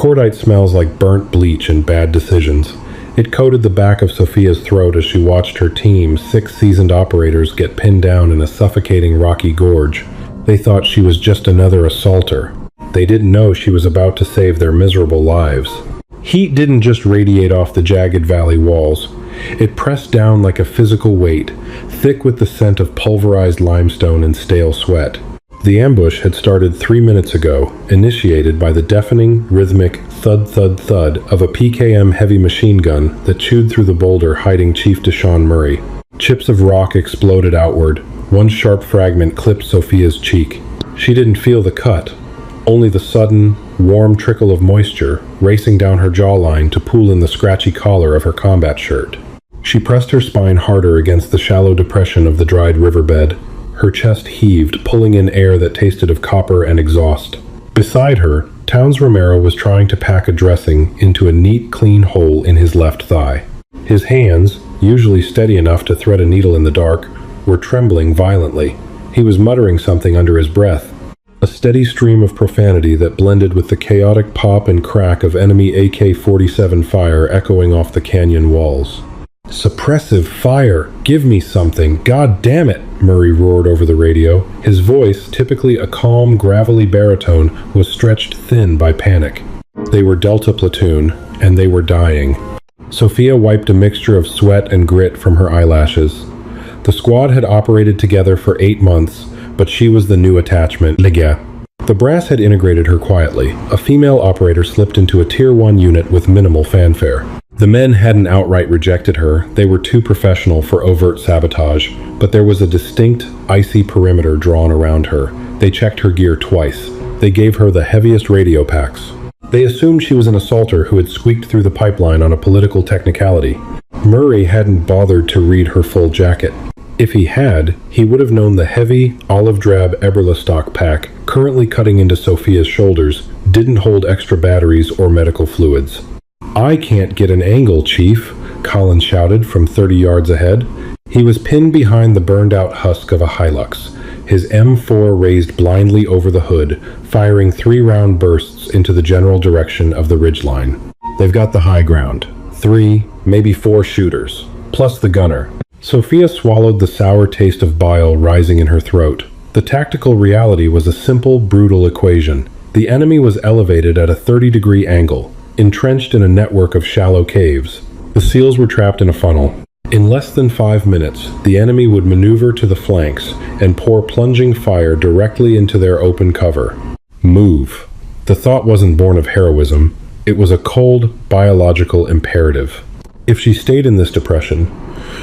Cordite smells like burnt bleach and bad decisions. It coated the back of Sophia's throat as she watched her team, 6 seasoned operators, get pinned down in a suffocating rocky gorge. They thought she was just another assaulter. They didn't know she was about to save their miserable lives. Heat didn't just radiate off the jagged valley walls. It pressed down like a physical weight, thick with the scent of pulverized limestone and stale sweat. The ambush had started 3 minutes ago, initiated by the deafening, rhythmic thud-thud-thud of a PKM heavy machine gun that chewed through the boulder hiding Chief Deshaun Murray. Chips of rock exploded outward. One sharp fragment clipped Sophia's cheek. She didn't feel the cut, only the sudden, warm trickle of moisture racing down her jawline to pool in the scratchy collar of her combat shirt. She pressed her spine harder against the shallow depression of the dried riverbed. Her chest heaved, pulling in air that tasted of copper and exhaust. Beside her, Towns Romero was trying to pack a dressing into a neat, clean hole in his left thigh. His hands, usually steady enough to thread a needle in the dark, were trembling violently. He was muttering something under his breath, a steady stream of profanity that blended with the chaotic pop and crack of enemy AK-47 fire echoing off the canyon walls. "Suppressive fire! Give me something! God damn it!" Murray roared over the radio. His voice, typically a calm, gravelly baritone, was stretched thin by panic. They were Delta Platoon, and they were dying. Sophia wiped a mixture of sweat and grit from her eyelashes. The squad had operated together for 8 months, but she was the new attachment, Liga. The brass had integrated her quietly. A female operator slipped into a Tier 1 unit with minimal fanfare. The men hadn't outright rejected her. They were too professional for overt sabotage, but there was a distinct, icy perimeter drawn around her. They checked her gear twice. They gave her the heaviest radio packs. They assumed she was an assaulter who had squeaked through the pipeline on a political technicality. Murray hadn't bothered to read her full jacket. If he had, he would have known the heavy, olive-drab Eberlestock pack currently cutting into Sophia's shoulders didn't hold extra batteries or medical fluids. "I can't get an angle, Chief," Collins shouted from 30 yards ahead. He was pinned behind the burned-out husk of a Hilux, his M4 raised blindly over the hood, firing 3-round bursts into the general direction of the ridgeline. "They've got the high ground. 3, maybe 4 shooters, plus the gunner." Sophia swallowed the sour taste of bile rising in her throat. The tactical reality was a simple, brutal equation. The enemy was elevated at a 30-degree angle, entrenched in a network of shallow caves. The SEALs were trapped in a funnel. In less than 5 minutes, the enemy would maneuver to the flanks and pour plunging fire directly into their open cover. Move. The thought wasn't born of heroism. It was a cold, biological imperative. If she stayed in this depression,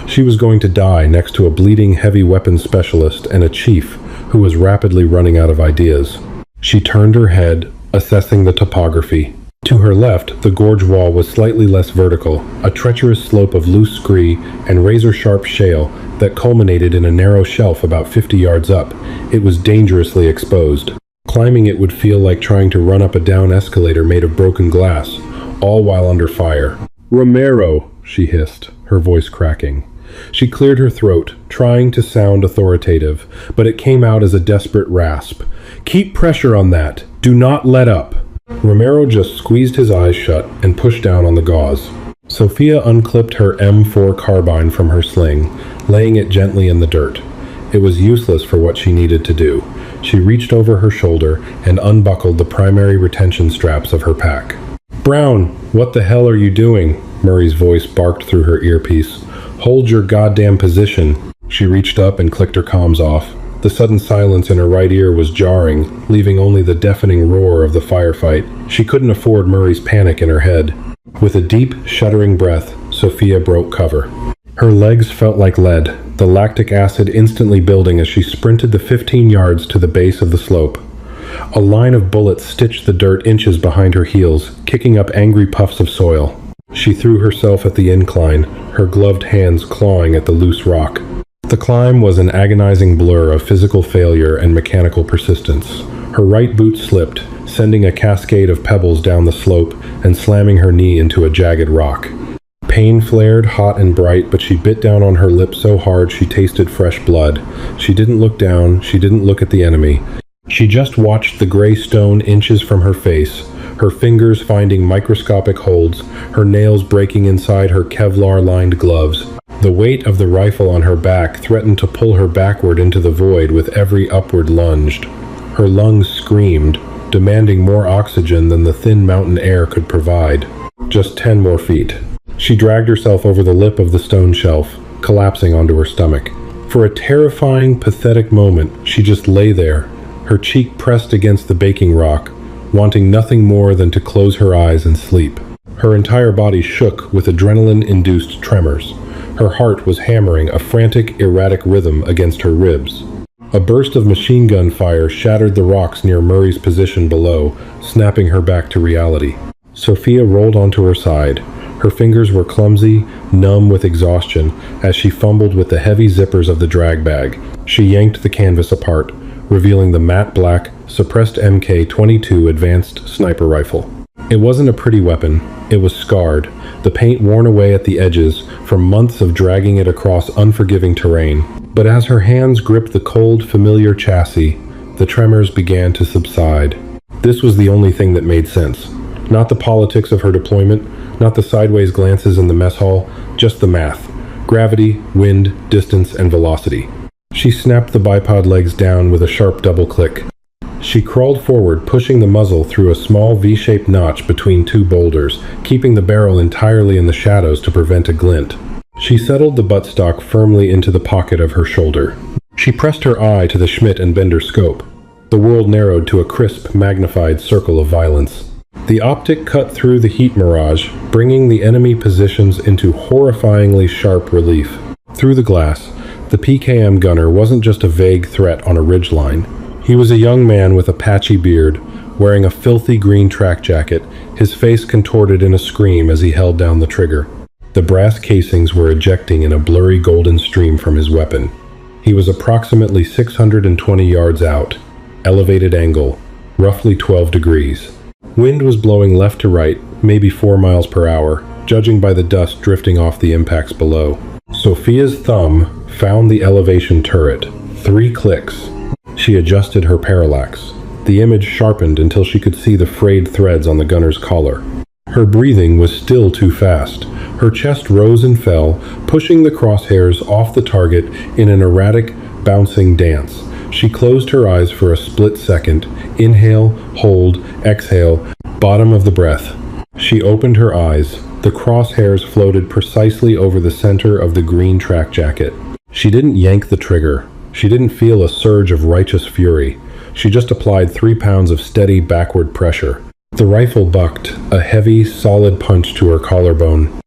she was going to die next to a bleeding heavy weapons specialist and a chief who was rapidly running out of ideas. She turned her head, assessing the topography. To her left, the gorge wall was slightly less vertical, a treacherous slope of loose scree and razor-sharp shale that culminated in a narrow shelf about 50 yards up. It was dangerously exposed. Climbing it would feel like trying to run up a down escalator made of broken glass, all while under fire. "Romero," she hissed, her voice cracking. She cleared her throat, trying to sound authoritative, but it came out as a desperate rasp. "Keep pressure on that. Do not let up." Romero just squeezed his eyes shut and pushed down on the gauze. Sophia unclipped her M4 carbine from her sling, laying it gently in the dirt. It was useless for what she needed to do. She reached over her shoulder and unbuckled the primary retention straps of her pack. "Brown, what the hell are you doing?" Murray's voice barked through her earpiece. "Hold your goddamn position." She reached up and clicked her comms off. The sudden silence in her right ear was jarring, leaving only the deafening roar of the firefight. She couldn't afford Murray's panic in her head. With a deep, shuddering breath, Sophia broke cover. Her legs felt like lead, the lactic acid instantly building as she sprinted the 15 yards to the base of the slope. A line of bullets stitched the dirt inches behind her heels, kicking up angry puffs of soil. She threw herself at the incline, her gloved hands clawing at the loose rock. The climb was an agonizing blur of physical failure and mechanical persistence. Her right boot slipped, sending a cascade of pebbles down the slope and slamming her knee into a jagged rock. Pain flared hot and bright, but she bit down on her lip so hard she tasted fresh blood. She didn't look down, she didn't look at the enemy. She just watched the gray stone inches from her face, her fingers finding microscopic holds, her nails breaking inside her Kevlar-lined gloves. The weight of the rifle on her back threatened to pull her backward into the void with every upward lunge. Her lungs screamed, demanding more oxygen than the thin mountain air could provide. Just 10 more feet. She dragged herself over the lip of the stone shelf, collapsing onto her stomach. For a terrifying, pathetic moment, she just lay there, her cheek pressed against the baking rock, wanting nothing more than to close her eyes and sleep. Her entire body shook with adrenaline-induced tremors. Her heart was hammering a frantic, erratic rhythm against her ribs. A burst of machine gun fire shattered the rocks near Murray's position below, snapping her back to reality. Sophia rolled onto her side. Her fingers were clumsy, numb with exhaustion, as she fumbled with the heavy zippers of the drag bag. She yanked the canvas apart, revealing the matte black, suppressed MK-22 advanced sniper rifle. It wasn't a pretty weapon. It was scarred, the paint worn away at the edges from months of dragging it across unforgiving terrain. But as her hands gripped the cold, familiar chassis, the tremors began to subside. This was the only thing that made sense. Not the politics of her deployment, not the sideways glances in the mess hall, just the math. Gravity, wind, distance, and velocity. She snapped the bipod legs down with a sharp double click. She crawled forward, pushing the muzzle through a small V-shaped notch between two boulders, keeping the barrel entirely in the shadows to prevent a glint. She settled the buttstock firmly into the pocket of her shoulder. She pressed her eye to the Schmidt and Bender scope. The world narrowed to a crisp, magnified circle of violence. The optic cut through the heat mirage, bringing the enemy positions into horrifyingly sharp relief. Through the glass, the PKM gunner wasn't just a vague threat on a ridgeline. He was a young man with a patchy beard, wearing a filthy green track jacket, his face contorted in a scream as he held down the trigger. The brass casings were ejecting in a blurry golden stream from his weapon. He was approximately 620 yards out, elevated angle, roughly 12 degrees. Wind was blowing left to right, maybe 4 miles per hour, judging by the dust drifting off the impacts below. Sophia's thumb found the elevation turret. 3 clicks. She adjusted her parallax. The image sharpened until she could see the frayed threads on the gunner's collar. Her breathing was still too fast. Her chest rose and fell, pushing the crosshairs off the target in an erratic, bouncing dance. She closed her eyes for a split second. Inhale, hold, exhale, bottom of the breath. She opened her eyes. The crosshairs floated precisely over the center of the green track jacket. She didn't yank the trigger. She didn't feel a surge of righteous fury. She just applied 3 pounds of steady backward pressure. The rifle bucked, a heavy, solid punch to her collarbone.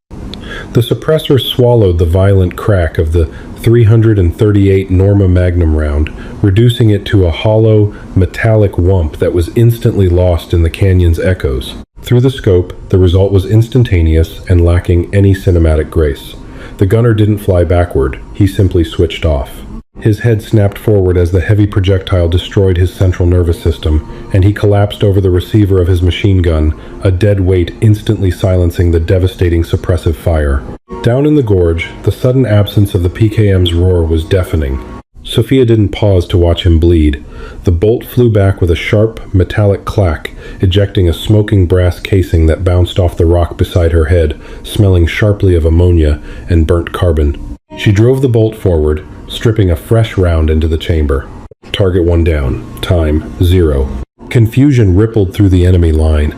The suppressor swallowed the violent crack of the 338 Norma Magnum round, reducing it to a hollow, metallic whump that was instantly lost in the canyon's echoes. Through the scope, the result was instantaneous and lacking any cinematic grace. The gunner didn't fly backward, he simply switched off. His head snapped forward as the heavy projectile destroyed his central nervous system, and he collapsed over the receiver of his machine gun, a dead weight instantly silencing the devastating suppressive fire. Down in the gorge, the sudden absence of the PKM's roar was deafening. Sophia didn't pause to watch him bleed. The bolt flew back with a sharp, metallic clack, ejecting a smoking brass casing that bounced off the rock beside her head, smelling sharply of ammonia and burnt carbon. She drove the bolt forward, stripping a fresh round into the chamber. Target 1 down. Time 0. Confusion rippled through the enemy line.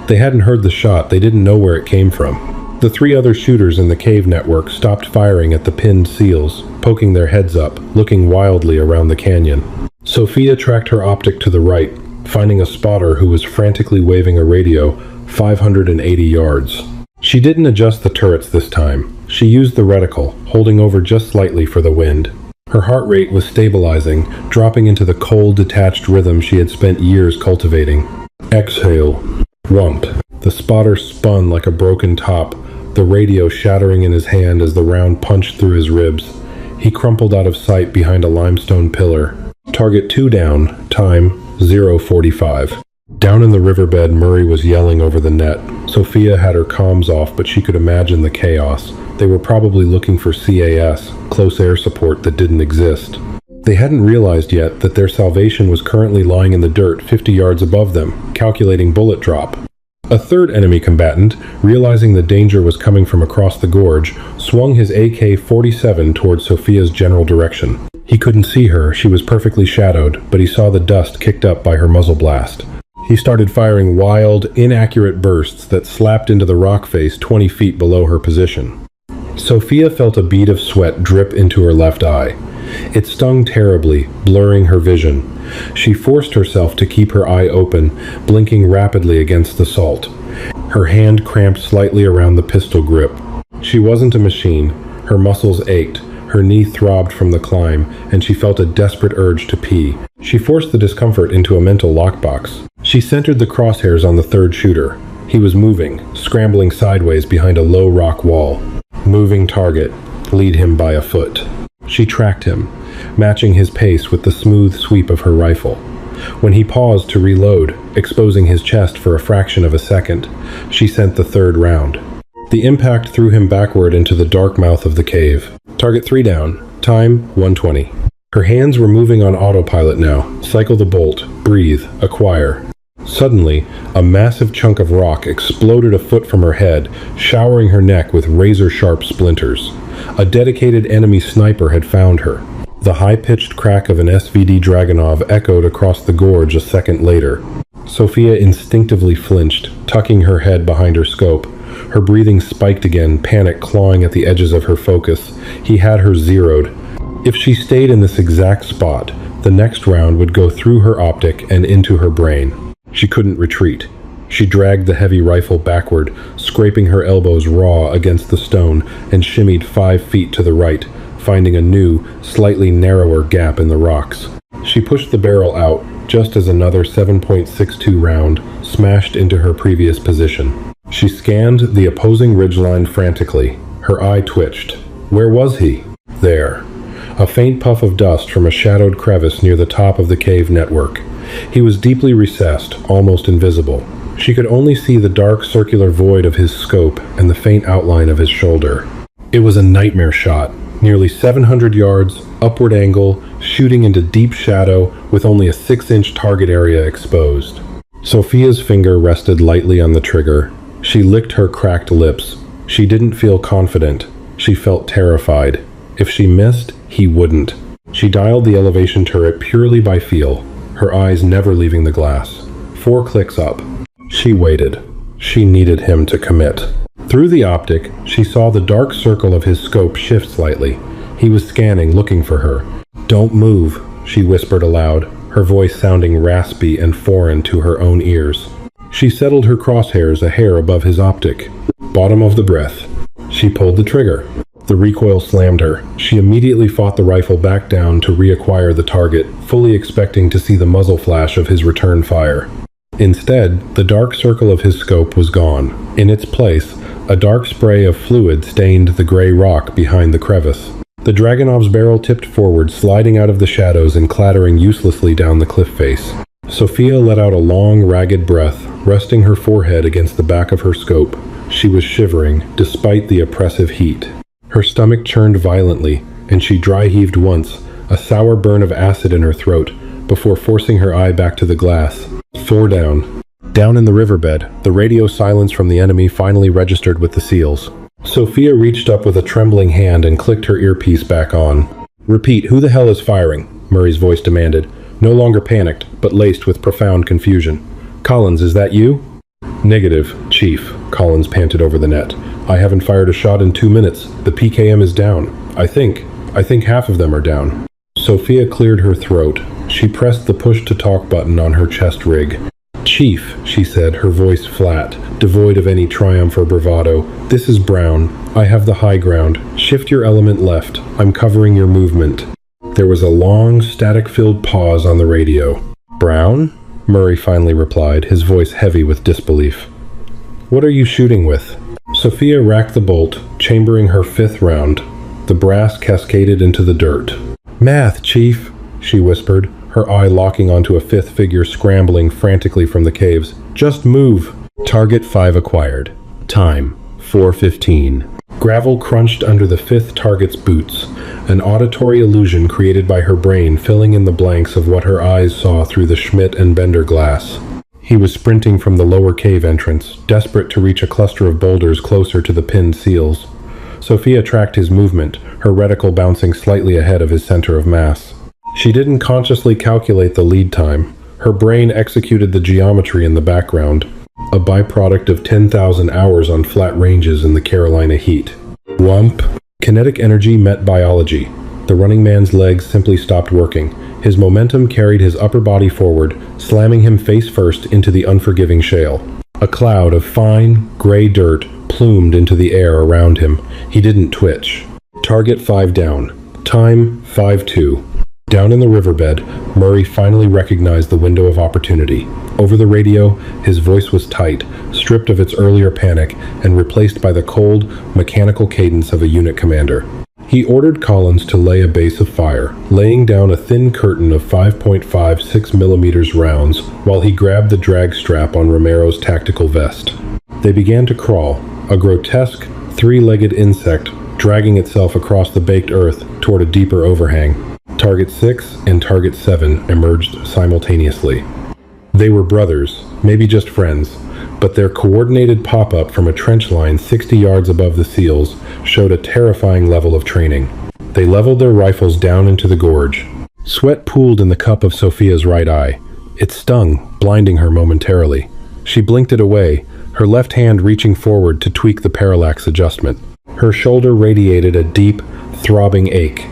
They hadn't heard the shot, they didn't know where it came from. The 3 other shooters in the cave network stopped firing at the pinned seals, poking their heads up, looking wildly around the canyon. Sophia tracked her optic to the right, finding a spotter who was frantically waving a radio 580 yards. She didn't adjust the turrets this time. She used the reticle, holding over just slightly for the wind. Her heart rate was stabilizing, dropping into the cold, detached rhythm she had spent years cultivating. Exhale. Whump. The spotter spun like a broken top, the radio shattering in his hand as the round punched through his ribs. He crumpled out of sight behind a limestone pillar. Target 2 down. Time 0:45. Down in the riverbed, Murray was yelling over the net. Sophia had her comms off, but she could imagine the chaos. They were probably looking for CAS, close air support that didn't exist. They hadn't realized yet that their salvation was currently lying in the dirt 50 yards above them, calculating bullet drop. A third enemy combatant, realizing the danger was coming from across the gorge, swung his AK-47 towards Sophia's general direction. He couldn't see her, she was perfectly shadowed, but he saw the dust kicked up by her muzzle blast. He started firing wild, inaccurate bursts that slapped into the rock face 20 feet below her position. Sophia felt a bead of sweat drip into her left eye. It stung terribly, blurring her vision. She forced herself to keep her eye open, blinking rapidly against the salt. Her hand cramped slightly around the pistol grip. She wasn't a machine. Her muscles ached, her knee throbbed from the climb, and she felt a desperate urge to pee. She forced the discomfort into a mental lockbox. She centered the crosshairs on the third shooter. He was moving, scrambling sideways behind a low rock wall. Moving target. Lead him by a foot. She tracked him, matching his pace with the smooth sweep of her rifle. When he paused to reload, exposing his chest for a fraction of a second, she sent the third round. The impact threw him backward into the dark mouth of the cave. Target 3 down. Time 1:20. Her hands were moving on autopilot now. Cycle the bolt. Breathe. Acquire. Suddenly, a massive chunk of rock exploded a foot from her head, showering her neck with razor-sharp splinters. A dedicated enemy sniper had found her. The high-pitched crack of an SVD Dragunov echoed across the gorge a second later. Sophia instinctively flinched, tucking her head behind her scope. Her breathing spiked again, panic clawing at the edges of her focus. He had her zeroed. If she stayed in this exact spot, the next round would go through her optic and into her brain. She couldn't retreat. She dragged the heavy rifle backward, scraping her elbows raw against the stone, and shimmied 5 feet to the right, finding a new, slightly narrower gap in the rocks. She pushed the barrel out, just as another 7.62 round smashed into her previous position. She scanned the opposing ridgeline frantically. Her eye twitched. Where was he? There. A faint puff of dust from a shadowed crevice near the top of the cave network. He was deeply recessed, almost invisible. She could only see the dark circular void of his scope and the faint outline of his shoulder. It was a nightmare shot, nearly 700 yards, upward angle, shooting into deep shadow with only a 6-inch target area exposed. Sophia's finger rested lightly on the trigger. She licked her cracked lips. She didn't feel confident. She felt terrified. If she missed, he wouldn't. She dialed the elevation turret purely by feel, her eyes never leaving the glass. 4 clicks up. She waited. She needed him to commit. Through the optic, she saw the dark circle of his scope shift slightly. He was scanning, looking for her. "Don't move," she whispered aloud, her voice sounding raspy and foreign to her own ears. She settled her crosshairs a hair above his optic. Bottom of the breath. She pulled the trigger. The recoil slammed her. She immediately fought the rifle back down to reacquire the target, fully expecting to see the muzzle flash of his return fire. Instead, the dark circle of his scope was gone. In its place, a dark spray of fluid stained the gray rock behind the crevice. The Dragunov's barrel tipped forward, sliding out of the shadows and clattering uselessly down the cliff face. Sophia let out a long, ragged breath, resting her forehead against the back of her scope. She was shivering, despite the oppressive heat. Her stomach churned violently, and she dry-heaved once, a sour burn of acid in her throat, before forcing her eye back to the glass. 4 down. Down in the riverbed, the radio silence from the enemy finally registered with the SEALs. Sophia reached up with a trembling hand and clicked her earpiece back on. "Repeat, who the hell is firing?" Murray's voice demanded, no longer panicked, but laced with profound confusion. "Collins, is that you?" "Negative, Chief," Collins panted over the net. "I haven't fired a shot in 2 minutes. The PKM is down. I think half of them are down." Sophia cleared her throat. She pressed the push-to-talk button on her chest rig. "Chief," she said, her voice flat, devoid of any triumph or bravado. "This is Brown. I have the high ground. Shift your element left. I'm covering your movement." There was a long, static-filled pause on the radio. "Brown?" Murray finally replied, his voice heavy with disbelief. "What are you shooting with?" Sophia racked the bolt, chambering her 5th round. The brass cascaded into the dirt. "Math, Chief," she whispered, her eye locking onto a 5th figure scrambling frantically from the caves. "Just move." Target 5 acquired. Time 4:15. Gravel crunched under the 5th target's boots, an auditory illusion created by her brain filling in the blanks of what her eyes saw through the Schmidt and Bender glass. He was sprinting from the lower cave entrance, desperate to reach a cluster of boulders closer to the pinned seals. Sophia tracked his movement, her reticle bouncing slightly ahead of his center of mass. She didn't consciously calculate the lead time. Her brain executed the geometry in the background, a byproduct of 10,000 hours on flat ranges in the Carolina heat. Whump. Kinetic energy met biology. The running man's legs simply stopped working. His momentum carried his upper body forward, slamming him face first into the unforgiving shale. A cloud of fine, gray dirt plumed into the air around him. He didn't twitch. Target 5 down. Time 5-2. Down in the riverbed, Murray finally recognized the window of opportunity. Over the radio, his voice was tight, stripped of its earlier panic, and replaced by the cold, mechanical cadence of a unit commander. He ordered Collins to lay a base of fire, laying down a thin curtain of 5.56 mm rounds while he grabbed the drag strap on Romero's tactical vest. They began to crawl, a grotesque, three-legged insect dragging itself across the baked earth toward a deeper overhang. Target 6 and Target 7 emerged simultaneously. They were brothers, maybe just friends, but their coordinated pop-up from a trench line 60 yards above the seals showed a terrifying level of training. They leveled their rifles down into the gorge. Sweat pooled in the cup of Sophia's right eye. It stung, blinding her momentarily. She blinked it away, her left hand reaching forward to tweak the parallax adjustment. Her shoulder radiated a deep, throbbing ache,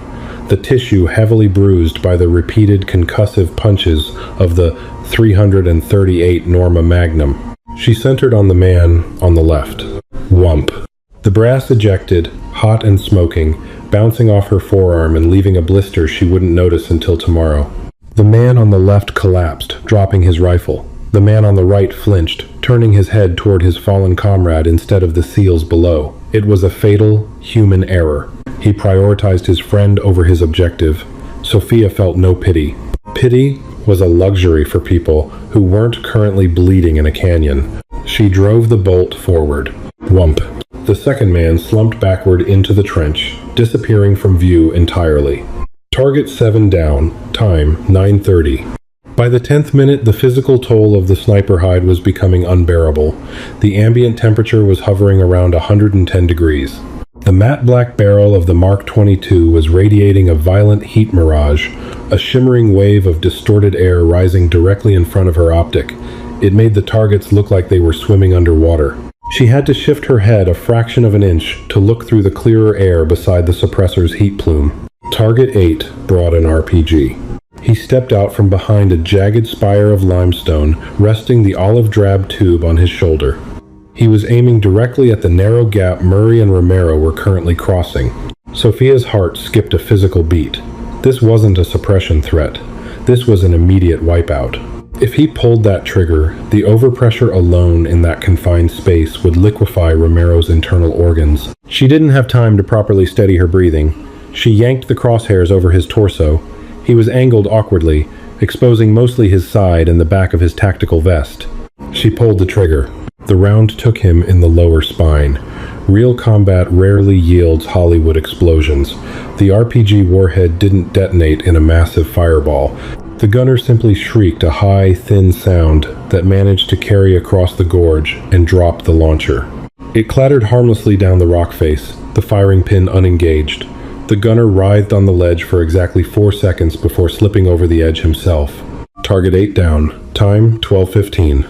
the tissue heavily bruised by the repeated concussive punches of the 338 Norma Magnum. She centered on the man on the left. Whump. The brass ejected, hot and smoking, bouncing off her forearm and leaving a blister she wouldn't notice until tomorrow. The man on the left collapsed, dropping his rifle. The man on the right flinched, turning his head toward his fallen comrade instead of the seals below. It was a fatal, human error. He prioritized his friend over his objective. Sophia felt no pity. Pity was a luxury for people who weren't currently bleeding in a canyon. She drove the bolt forward. Whump. The second man slumped backward into the trench, disappearing from view entirely. Target 7 down. Time 9:30. By the 10th minute, the physical toll of the sniper hide was becoming unbearable. The ambient temperature was hovering around 110 degrees. The matte black barrel of the Mark 22 was radiating a violent heat mirage, a shimmering wave of distorted air rising directly in front of her optic. It made the targets look like they were swimming underwater. She had to shift her head a fraction of an inch to look through the clearer air beside the suppressor's heat plume. Target 8 brought an RPG. He stepped out from behind a jagged spire of limestone, resting the olive drab tube on his shoulder. He was aiming directly at the narrow gap Murray and Romero were currently crossing. Sophia's heart skipped a physical beat. This wasn't a suppression threat. This was an immediate wipeout. If he pulled that trigger, the overpressure alone in that confined space would liquefy Romero's internal organs. She didn't have time to properly steady her breathing. She yanked the crosshairs over his torso. He was angled awkwardly, exposing mostly his side and the back of his tactical vest. She pulled the trigger. The round took him in the lower spine. Real combat rarely yields Hollywood explosions. The RPG warhead didn't detonate in a massive fireball. The gunner simply shrieked a high, thin sound that managed to carry across the gorge and drop the launcher. It clattered harmlessly down the rock face, the firing pin unengaged. The gunner writhed on the ledge for exactly 4 seconds before slipping over the edge himself. Target 8 down. Time 12:15.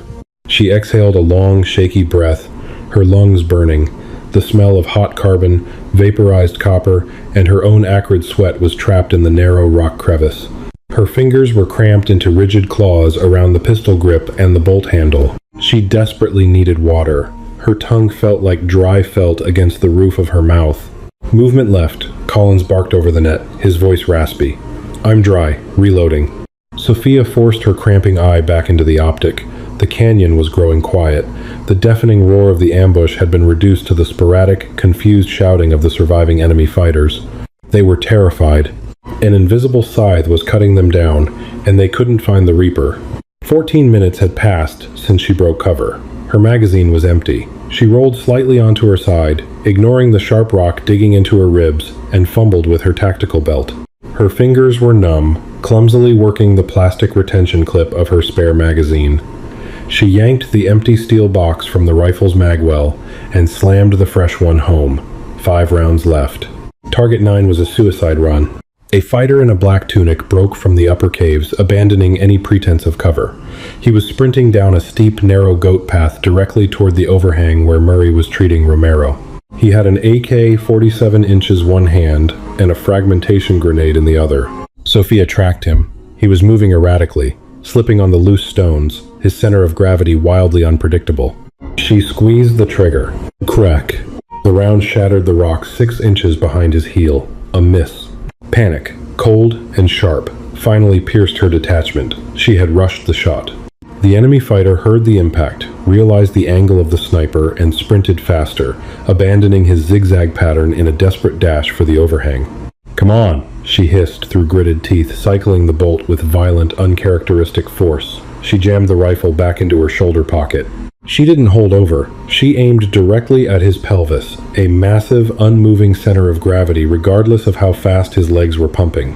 She exhaled a long, shaky breath, her lungs burning. The smell of hot carbon, vaporized copper, and her own acrid sweat was trapped in the narrow rock crevice. Her fingers were cramped into rigid claws around the pistol grip and the bolt handle. She desperately needed water. Her tongue felt like dry felt against the roof of her mouth. Movement left. Collins barked over the net, his voice raspy. "I'm dry. Reloading." Sophia forced her cramping eye back into the optic. The canyon was growing quiet. The deafening roar of the ambush had been reduced to the sporadic, confused shouting of the surviving enemy fighters. They were terrified. An invisible scythe was cutting them down, and they couldn't find the Reaper. 14 minutes had passed since she broke cover. Her magazine was empty. She rolled slightly onto her side, ignoring the sharp rock digging into her ribs, and fumbled with her tactical belt. Her fingers were numb, clumsily working the plastic retention clip of her spare magazine. She yanked the empty steel box from the rifle's magwell and slammed the fresh one home. 5 rounds left. Target 9 was a suicide run. A fighter in a black tunic broke from the upper caves, abandoning any pretense of cover. He was sprinting down a steep, narrow goat path directly toward the overhang where Murray was treating Romero. He had an AK 47 inches one hand and a fragmentation grenade in the other. Sophia tracked him. He was moving erratically, slipping on the loose stones, his center of gravity wildly unpredictable. She squeezed the trigger. Crack. The round shattered the rock 6 inches behind his heel. A miss. Panic, cold and sharp, finally pierced her detachment. She had rushed the shot. The enemy fighter heard the impact, realized the angle of the sniper, and sprinted faster, abandoning his zigzag pattern in a desperate dash for the overhang. "Come on," she hissed through gritted teeth, cycling the bolt with violent, uncharacteristic force. She jammed the rifle back into her shoulder pocket. She didn't hold over. She aimed directly at his pelvis, a massive, unmoving center of gravity regardless of how fast his legs were pumping.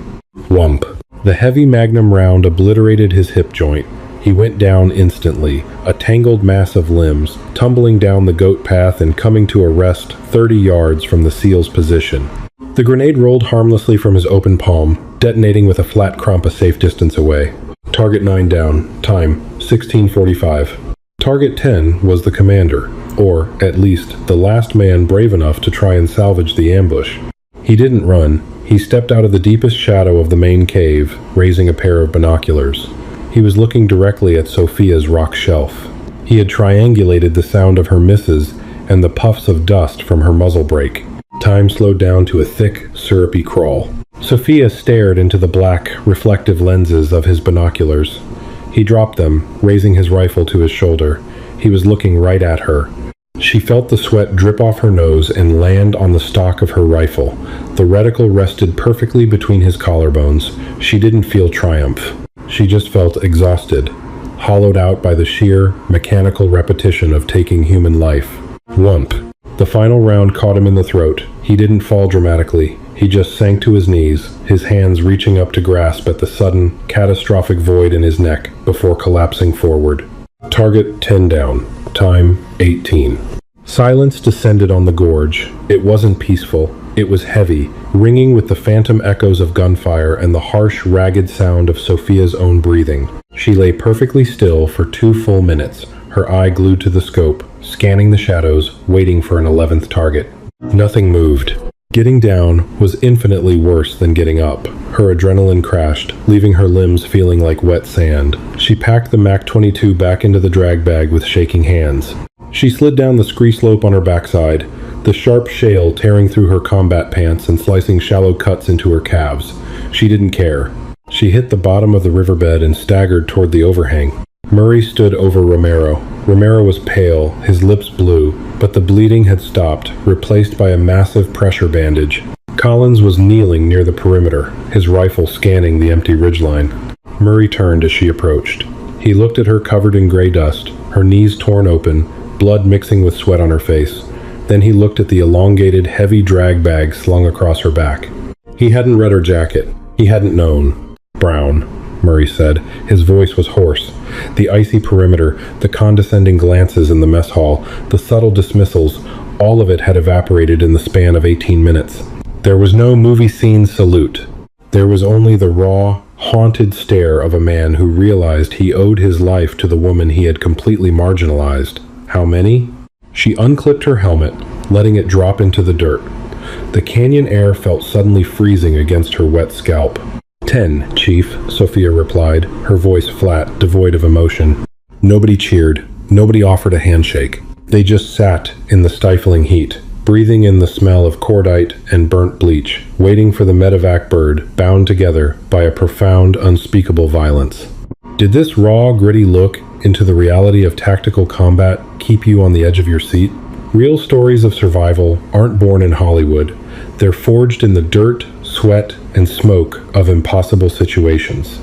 Whump. The heavy magnum round obliterated his hip joint. He went down instantly, a tangled mass of limbs, tumbling down the goat path and coming to a rest 30 yards from the SEAL's position. The grenade rolled harmlessly from his open palm, detonating with a flat crump a safe distance away. Target 9 down. Time, 16:45. Target 10 was the commander, or, at least, the last man brave enough to try and salvage the ambush. He didn't run. He stepped out of the deepest shadow of the main cave, raising a pair of binoculars. He was looking directly at Sophia's rock shelf. He had triangulated the sound of her misses and the puffs of dust from her muzzle brake. Time slowed down to a thick, syrupy crawl. Sophia stared into the black, reflective lenses of his binoculars. He dropped them, raising his rifle to his shoulder. He was looking right at her. She felt the sweat drip off her nose and land on the stock of her rifle. The reticle rested perfectly between his collarbones. She didn't feel triumph. She just felt exhausted, hollowed out by the sheer, mechanical repetition of taking human life. Whump. The final round caught him in the throat. He didn't fall dramatically. He just sank to his knees, his hands reaching up to grasp at the sudden, catastrophic void in his neck before collapsing forward. Target 10 down. Time 18. Silence descended on the gorge. It wasn't peaceful. It was heavy, ringing with the phantom echoes of gunfire and the harsh, ragged sound of Sophia's own breathing. She lay perfectly still for 2 full minutes, her eye glued to the scope, scanning the shadows, waiting for an 11th target. Nothing moved. Getting down was infinitely worse than getting up. Her adrenaline crashed, leaving her limbs feeling like wet sand. She packed the MAC-22 back into the drag bag with shaking hands. She slid down the scree slope on her backside, the sharp shale tearing through her combat pants and slicing shallow cuts into her calves. She didn't care. She hit the bottom of the riverbed and staggered toward the overhang. Murray stood over Romero. Romero was pale, his lips blue, but the bleeding had stopped, replaced by a massive pressure bandage. Collins was kneeling near the perimeter, his rifle scanning the empty ridgeline. Murray turned as she approached. He looked at her covered in gray dust, her knees torn open, blood mixing with sweat on her face. Then he looked at the elongated, heavy drag bag slung across her back. He hadn't read her jacket. He hadn't known. "Brown," Murray said. His voice was hoarse. The icy perimeter, the condescending glances in the mess hall, the subtle dismissals, all of it had evaporated in the span of 18 minutes. There was no movie scene salute. There was only the raw, haunted stare of a man who realized he owed his life to the woman he had completely marginalized. How many? She unclipped her helmet, letting it drop into the dirt. The canyon air felt suddenly freezing against her wet scalp. 10, Chief, Sophia replied, her voice flat, devoid of emotion. Nobody cheered. Nobody offered a handshake. They just sat in the stifling heat, breathing in the smell of cordite and burnt bleach, waiting for the medevac bird, bound together by a profound, unspeakable violence. Did this raw, gritty look into the reality of tactical combat keep you on the edge of your seat? Real stories of survival aren't born in Hollywood. They're forged in the dirt, sweat, and smoke of impossible situations.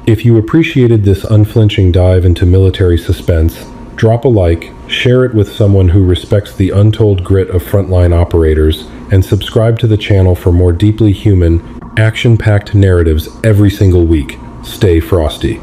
If you appreciated this unflinching dive into military suspense, drop a like, share it with someone who respects the untold grit of frontline operators, and subscribe to the channel for more deeply human, action-packed narratives every single week. Stay frosty.